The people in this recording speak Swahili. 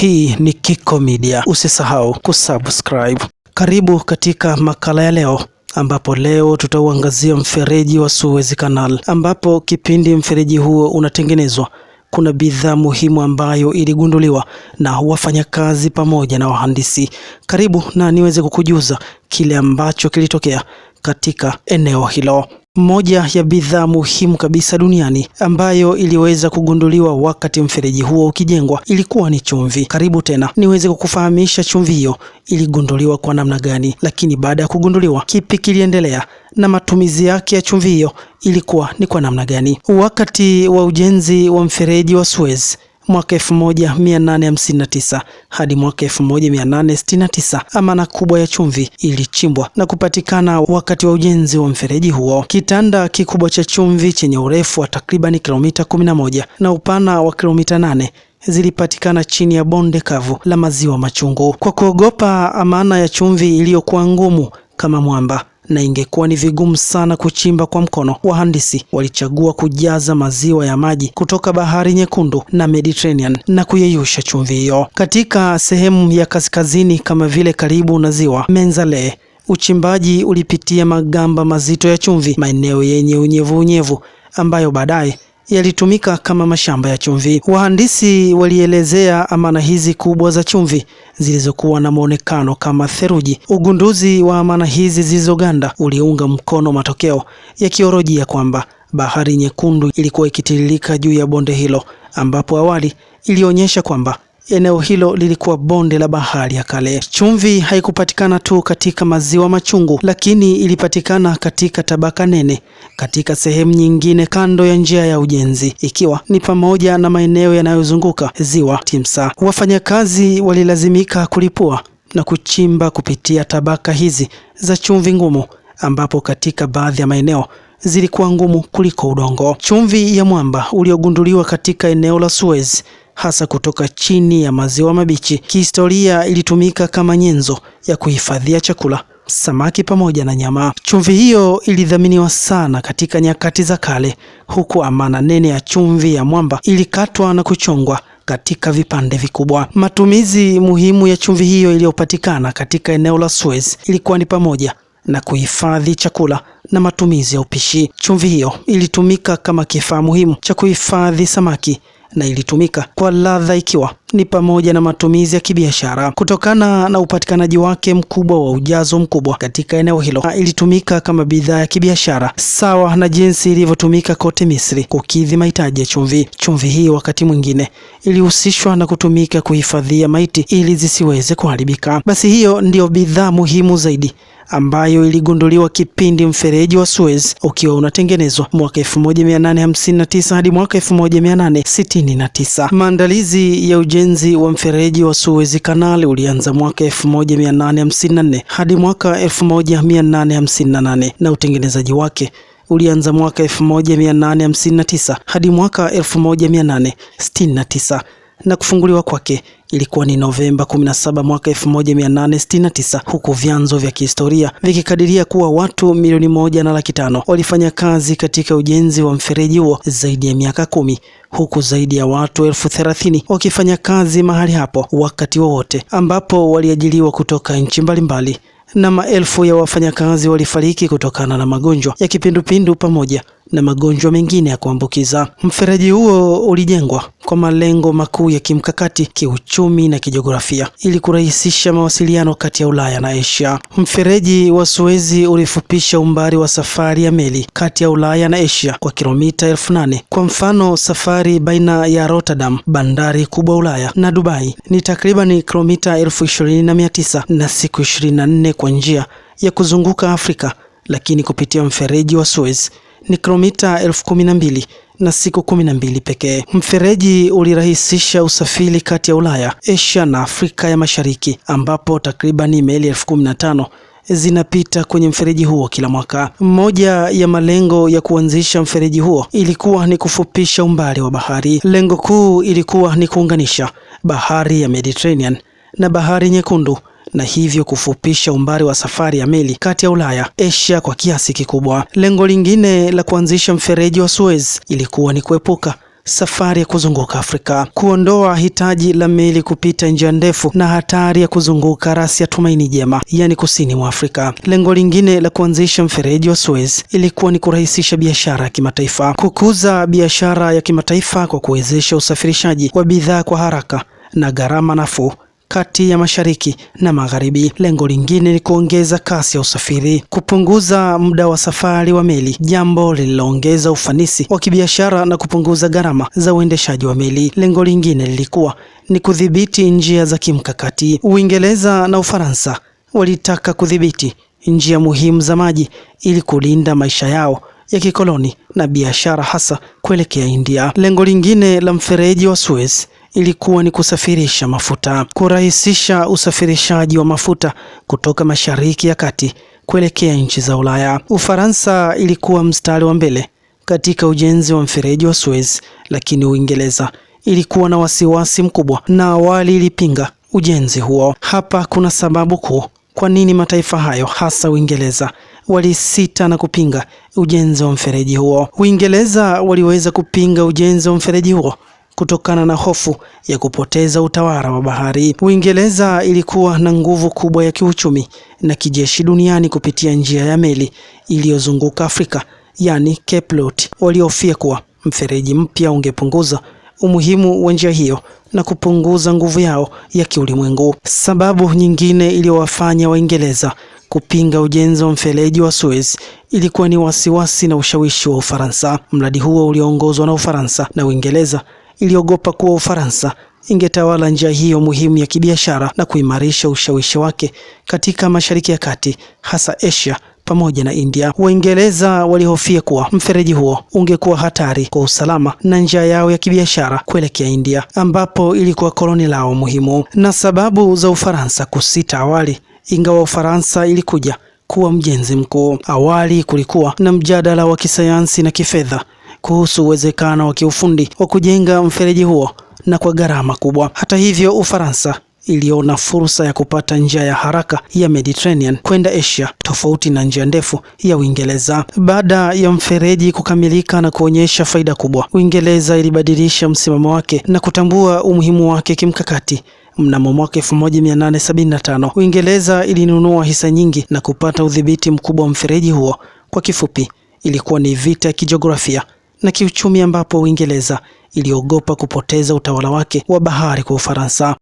Hii ni Kiko Media. Usisahau kusubscribe. Karibu katika makala ya leo, ambapo leo tutauangazia mfereji wa Suez Canal, ambapo kipindi mfereji huo unatengenezwa kuna bidhaa muhimu ambayo iligunduliwa na wafanyakazi pamoja na wahandisi. Karibu na niweze kukujuza kile ambacho kilitokea katika eneo hilo. Moja ya bidhaa muhimu kabisa duniani ambayo iliweza kugunduliwa wakati mfereji huo ukijengwa ilikuwa ni chumvi. Karibu tena niweze kukufahamisha chumvi hiyo iligunduliwa kwa namna gani, lakini baada ya kugunduliwa kipi kiliendelea na matumizi yake ya chumvi hiyo ilikuwa ni kwa namna gani. Wakati wa ujenzi wa mfereji wa Suez mwaka 1859 hadi mwaka 1869, amana kubwa ya chumvi ilichimbwa na kupatikana wakati wa ujenzi wa mfereji huo. Kitanda kikubwa cha chumvi chenye urefu wa takriban kilomita 11 na upana wa kilomita 8 zilipatikana chini ya bonde kavu la maziwa machungu. Kwa kuogopa amana ya chumvi iliyokuwa ngumu kama mwamba na ingekuwa ni vigumu sana kuchimba kwa mkono, wahandisi walichagua kujaza maziwa ya maji kutoka Bahari Nyekundu na Mediterranean na kuyeyusha chumvi hiyo. Katika sehemu ya kaskazini kama vile karibu na ziwa Menzale, uchimbaji ulipitia magamba mazito ya chumvi, maeneo yenye unyevu ambayo baadaye yalitumika kama mashamba ya chumvi. Wahandisi walielezea amana hizi kubwa za chumvi zilizokuwa na muonekano kama theluji. Ugunduzi wa amana hizi zilizoganda uliunga mkono matokeo ya kiolojia kwamba Bahari Nyekundu ilikuwa ikitiririka juu ya bonde hilo, ambapo awali ilionyesha kwamba eneo hilo lilikuwa bonde la bahari ya kale. Chumvi haikupatikana tu katika maziwa machungu, lakini ilipatikana katika tabaka nene katika sehemu nyingine kando ya njia ya ujenzi, ikiwa ni pamoja na maeneo yanayozunguka ziwa Timsa. Wafanyakazi walilazimika kulipua na kuchimba kupitia tabaka hizi za chumvi ngumu, ambapo katika baadhi ya maeneo zilikuwa ngumu kuliko udongo. Chumvi ya mwamba uliogunduliwa katika eneo la Suez, hasa kutoka chini ya maziwa mabichi, kihistoria ilitumika kama nyenzo ya kuhifadhia chakula, samaki pamoja na nyama. Chumvi hiyo ilidhaminiwa sana katika nyakati za kale, huku amana nene ya chumvi ya mwamba ilikatwa na kuchongwa katika vipande vikubwa. Matumizi muhimu ya chumvi hiyo iliyopatikana katika eneo la Suez ilikuwa ni pamoja na kuhifadhi chakula na matumizi ya upishi. Chumvi hiyo ilitumika kama kifaa muhimu cha kuhifadhi samaki na ilitumika kwa ladha, ikiwa ni pamoja na matumizi ya kibiashara. Kutokana na upatikanaji wake mkubwa wa ujazo mkubwa katika eneo hilo, ilitumika kama bidhaa ya kibiashara sawa na jinsi ilivyotumika kote Misri kukidhi mahitaji ya chumvi. Chumvi hii wakati mwingine ilihusishwa na kutumika kuhifadhia maiti ili zisiweze kuharibika. Basi hiyo ndiyo bidhaa muhimu zaidi ambayo iligunduliwa kipindi mfereji wa Suez ukiwa unatengenezwa mwaka 1859 hadi mwaka 1869. Maandalizi ya ujenzi wa mfereji wa Suez Canal ulianza mwaka 1854 hadi mwaka 1858 na utengenezaji wake ulianza mwaka 1859 hadi mwaka 1869 na kufunguliwa kwake ilikuwa ni Novemba 17 mwaka 1869, huku vyanzo vya kihistoria vikikadiria kuwa watu 1,500,000 walifanya kazi katika ujenzi wa mfereji huo zaidi ya miaka 10, huku zaidi ya watu 30,000 wakifanya kazi mahali hapo wakati wowote, ambapo waliajiriwa kutoka nchi mbalimbali, na maelfu ya wafanyakazi walifariki kutokana na magonjwa ya kipindupindu pamoja na magonjwa mengine ya kuambukiza. Mfereji huo ulijengwa kwa malengo makuu ya kimkakati, kiuchumi na kijiografia ili kurahisisha mawasiliano kati ya Ulaya na Asia. Mfereji wa Suez ulifupisha umbali wa safari ya meli kati ya Ulaya na Asia kwa kilomita 8,000. Kwa mfano, safari baina ya Rotterdam, bandari kubwa Ulaya, na Dubai ni takriban kilomita 20,900 na siku 24 kwa njia ya kuzunguka Afrika, lakini kupitia mfereji wa Suez ni kilomita 12,000 na siku 12 pekee. Mfereji ulirahisisha usafiri kati ya Ulaya, Asia na Afrika ya Mashariki, ambapo takriban meli 15,000 zinapita kwenye mfereji huo kila mwaka. Moja ya malengo ya kuanzisha mfereji huo ilikuwa ni kufupisha umbali wa bahari. Lengo kuu ilikuwa ni kuunganisha bahari ya Mediterranean na Bahari Nyekundu, na hivyo kufupisha umbali wa safari ya meli kati ya Ulaya, Asia kwa kiasi kikubwa. Lengo lingine la kuanzisha mfereji wa Suez ilikuwa ni kuepuka safari ya kuzunguka Afrika, kuondoa hitaji la meli kupita njia ndefu na hatari ya kuzunguka rasi ya Tumaini Jema, yani kusini mwa Afrika. Lengo lingine la kuanzisha mfereji wa Suez ilikuwa ni kurahisisha biashara ya kimataifa, kukuza biashara ya kimataifa kwa kuwezesha usafirishaji wa bidhaa kwa haraka na gharama nafuu kati ya mashariki na magharibi. Lengo lingine ni kuongeza kasi ya usafiri, kupunguza muda wa safari wa meli, jambo lililoongeza ufanisi wa kibiashara na kupunguza gharama za uendeshaji wa meli. Lengo lingine lilikuwa ni kudhibiti njia za kimkakati. Uingereza na Ufaransa walitaka kudhibiti njia muhimu za maji ili kulinda maisha yao ya kikoloni na biashara, hasa kuelekea India. Lengo lingine la mfereji wa Suez ilikuwa ni kusafirisha mafuta, kurahisisha usafirishaji wa mafuta kutoka Mashariki ya Kati kuelekea nchi za Ulaya. Ufaransa ilikuwa mstari wa mbele katika ujenzi wa mfereji wa Suez, lakini Uingereza ilikuwa na wasiwasi mkubwa na awali ilipinga ujenzi huo. Hapa kuna sababu kuu kwa nini mataifa hayo, hasa Uingereza, walisita na kupinga ujenzi wa mfereji huo. Uingereza waliweza kupinga ujenzi wa mfereji huo kutokana na hofu ya kupoteza utawala wa bahari. Uingereza ilikuwa na nguvu kubwa ya kiuchumi na kijeshi duniani kupitia njia ya meli iliyozunguka Afrika, yani Cape Route. Walihofia kuwa mfereji mpya ungepunguza umuhimu wa njia hiyo na kupunguza nguvu yao ya kiulimwengu. Sababu nyingine iliyowafanya Waingereza kupinga ujenzi wa mfereji wa Suez ilikuwa ni wasiwasi na ushawishi wa Ufaransa. Mradi huo ulioongozwa na Ufaransa na Uingereza iliogopa kuwa Ufaransa ingetawala njia hiyo muhimu ya kibiashara na kuimarisha ushawishi wake katika Mashariki ya Kati, hasa Asia pamoja na India. Waingereza walihofia kuwa mfereji huo ungekuwa hatari kwa usalama na njia yao ya kibiashara kuelekea India, ambapo ilikuwa koloni lao muhimu. Na sababu za Ufaransa kusita awali, ingawa Ufaransa ilikuja kuwa mjenzi mkuu. Awali kulikuwa na mjadala wa kisayansi na kifedha kuhusu uwezekano wa kiufundi wa kujenga mfereji huo na kwa gharama kubwa. Hata hivyo, Ufaransa iliona fursa ya kupata njia ya haraka ya Mediterranean kwenda Asia, tofauti na njia ndefu ya Uingereza. Baada ya mfereji kukamilika na kuonyesha faida kubwa, Uingereza ilibadilisha msimamo wake na kutambua umuhimu wake kimkakati. Mnamo mwaka 1875, Uingereza ilinunua hisa nyingi na kupata udhibiti mkubwa wa mfereji huo. Kwa kifupi, ilikuwa ni vita ya kijiografia na kiuchumi ambapo Uingereza iliogopa kupoteza utawala wake wa bahari kwa Ufaransa.